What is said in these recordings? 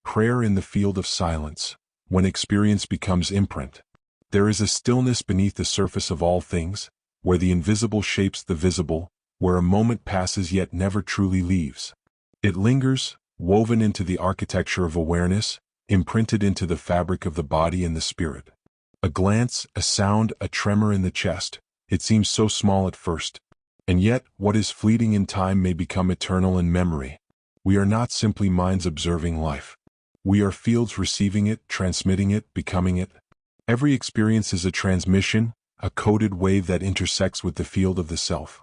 prayer in the field of silence, when experience becomes imprint. There is a stillness beneath the surface of all things, where the invisible shapes the visible, where a moment passes yet never truly leaves. It lingers, woven into the architecture of awareness, imprinted into the fabric of the body and the spirit. A glance, a sound, a tremor in the chest, it seems so small at first. And yet, what is fleeting in time may become eternal in memory. We are not simply minds observing life. We are fields receiving it, transmitting it, becoming it. Every experience is a transmission, a coded wave that intersects with the field of the self.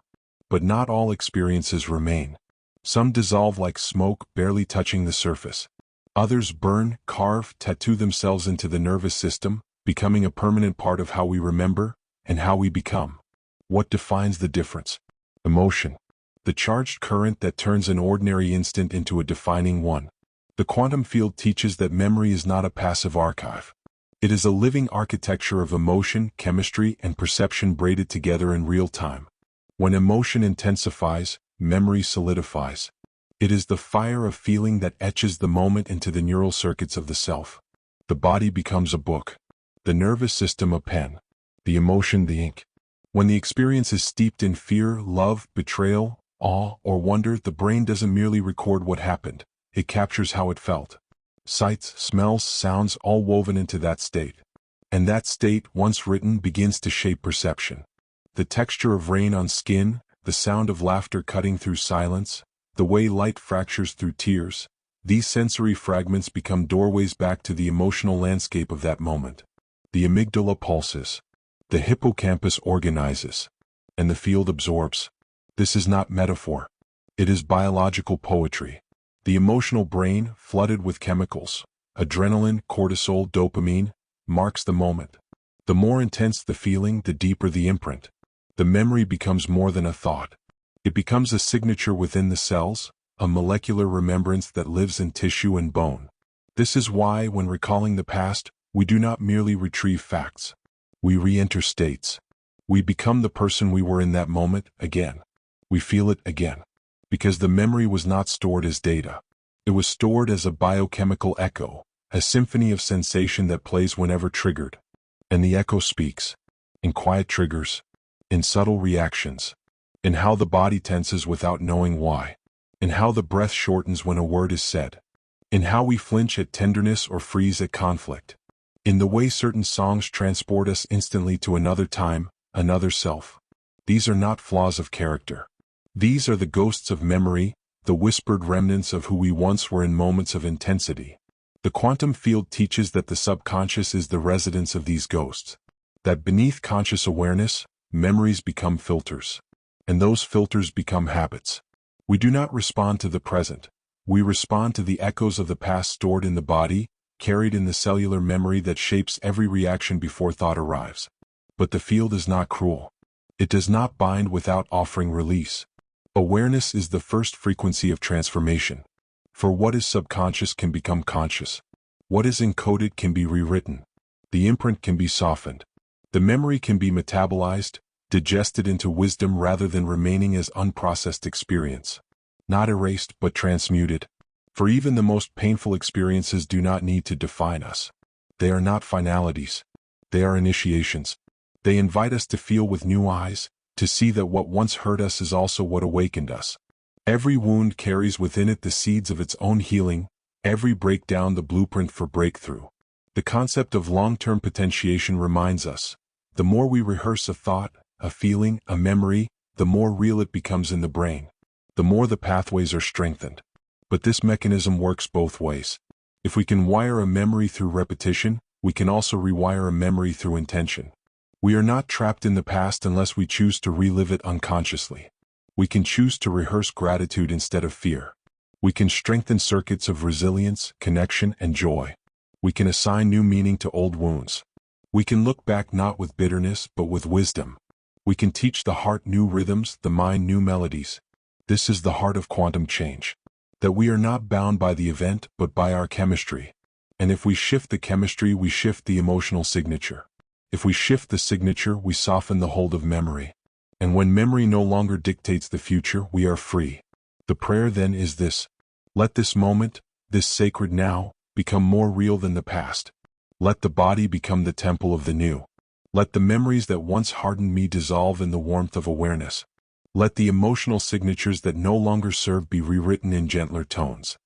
But not all experiences remain. Some dissolve like smoke, barely touching the surface. Others burn, carve, tattoo themselves into the nervous system, becoming a permanent part of how we remember and how we become. What defines the difference? Emotion. The charged current that turns an ordinary instant into a defining one. The quantum field teaches that memory is not a passive archive. It is a living architecture of emotion, chemistry, and perception braided together in real time. When emotion intensifies, memory solidifies. It is the fire of feeling that etches the moment into the neural circuits of the self. The body becomes a book. The nervous system a pen. The emotion the ink. When the experience is steeped in fear, love, betrayal, awe, or wonder, the brain doesn't merely record what happened. It captures how it felt. Sights, smells, sounds, all woven into that state. And that state, once written, begins to shape perception. The texture of rain on skin, the sound of laughter cutting through silence, the way light fractures through tears, these sensory fragments become doorways back to the emotional landscape of that moment. The amygdala pulses. The hippocampus organizes. And the field absorbs. This is not metaphor. It is biological poetry. The emotional brain, flooded with chemicals, adrenaline, cortisol, dopamine, marks the moment. The more intense the feeling, the deeper the imprint. The memory becomes more than a thought. It becomes a signature within the cells, a molecular remembrance that lives in tissue and bone. This is why, when recalling the past, we do not merely retrieve facts. We re-enter states. We become the person we were in that moment again. We feel it again. Because the memory was not stored as data. It was stored as a biochemical echo, a symphony of sensation that plays whenever triggered. And the echo speaks. In quiet triggers. In subtle reactions. In how the body tenses without knowing why. In how the breath shortens when a word is said. In how we flinch at tenderness or freeze at conflict. In the way certain songs transport us instantly to another time, another self. These are not flaws of character. These are the ghosts of memory, the whispered remnants of who we once were in moments of intensity. The quantum field teaches that the subconscious is the residence of these ghosts. That beneath conscious awareness, memories become filters. And those filters become habits. We do not respond to the present. We respond to the echoes of the past stored in the body, carried in the cellular memory that shapes every reaction before thought arrives. But the field is not cruel. It does not bind without offering release. Awareness is the first frequency of transformation. For what is subconscious can become conscious. What is encoded can be rewritten. The imprint can be softened. The memory can be metabolized, digested into wisdom rather than remaining as unprocessed experience. Not erased but transmuted. For even the most painful experiences do not need to define us. They are not finalities. They are initiations. They invite us to feel with new eyes, to see that what once hurt us is also what awakened us. Every wound carries within it the seeds of its own healing, every breakdown the blueprint for breakthrough. The concept of long-term potentiation reminds us, the more we rehearse a thought, a feeling, a memory, the more real it becomes in the brain. The more the pathways are strengthened. But this mechanism works both ways. If we can wire a memory through repetition, we can also rewire a memory through intention. We are not trapped in the past unless we choose to relive it unconsciously. We can choose to rehearse gratitude instead of fear. We can strengthen circuits of resilience, connection, and joy. We can assign new meaning to old wounds. We can look back not with bitterness but with wisdom. We can teach the heart new rhythms, the mind new melodies. This is the heart of quantum change. That we are not bound by the event but by our chemistry. And if we shift the chemistry, we shift the emotional signature. If we shift the signature, we soften the hold of memory. And when memory no longer dictates the future, we are free. The prayer then is this: let this moment, this sacred now, become more real than the past. Let the body become the temple of the new. Let the memories that once hardened me dissolve in the warmth of awareness. Let the emotional signatures that no longer serve be rewritten in gentler tones.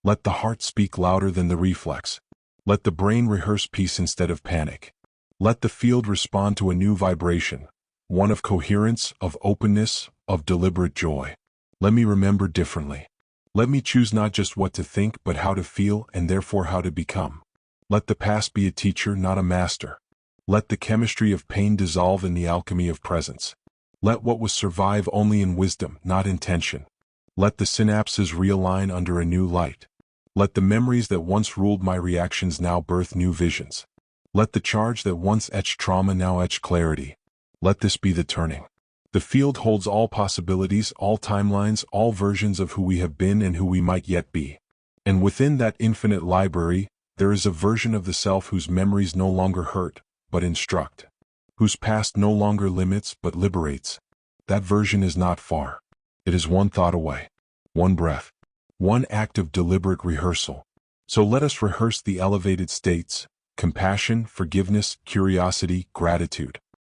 Let the heart speak louder than the reflex. Let the brain rehearse peace instead of panic. Let the field respond to a new vibration, one of coherence, of openness, of deliberate joy. Let me remember differently. Let me choose not just what to think but how to feel and therefore how to become. Let the past be a teacher, not a master. Let the chemistry of pain dissolve in the alchemy of presence. Let what was survive only in wisdom, not in tension. Let the synapses realign under a new light. Let the memories that once ruled my reactions now birth new visions. Let the charge that once etched trauma now etch clarity. Let this be the turning. The field holds all possibilities, all timelines, all versions of who we have been and who we might yet be. And within that infinite library, there is a version of the self whose memories no longer hurt, but instruct. Whose past no longer limits, but liberates. That version is not far. It is one thought away. One breath. One act of deliberate rehearsal. So let us rehearse the elevated states: compassion, forgiveness, curiosity, gratitude.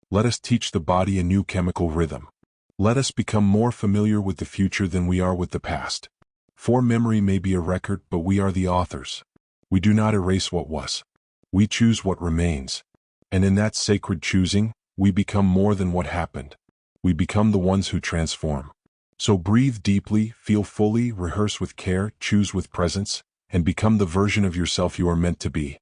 Let us teach the body a new chemical rhythm. Let us become more familiar with the future than we are with the past. For memory may be a record, but we are the authors. We do not erase what was. We choose what remains. And in that sacred choosing, we become more than what happened. We become the ones who transform. So breathe deeply, feel fully, rehearse with care, choose with presence, and become the version of yourself you are meant to be.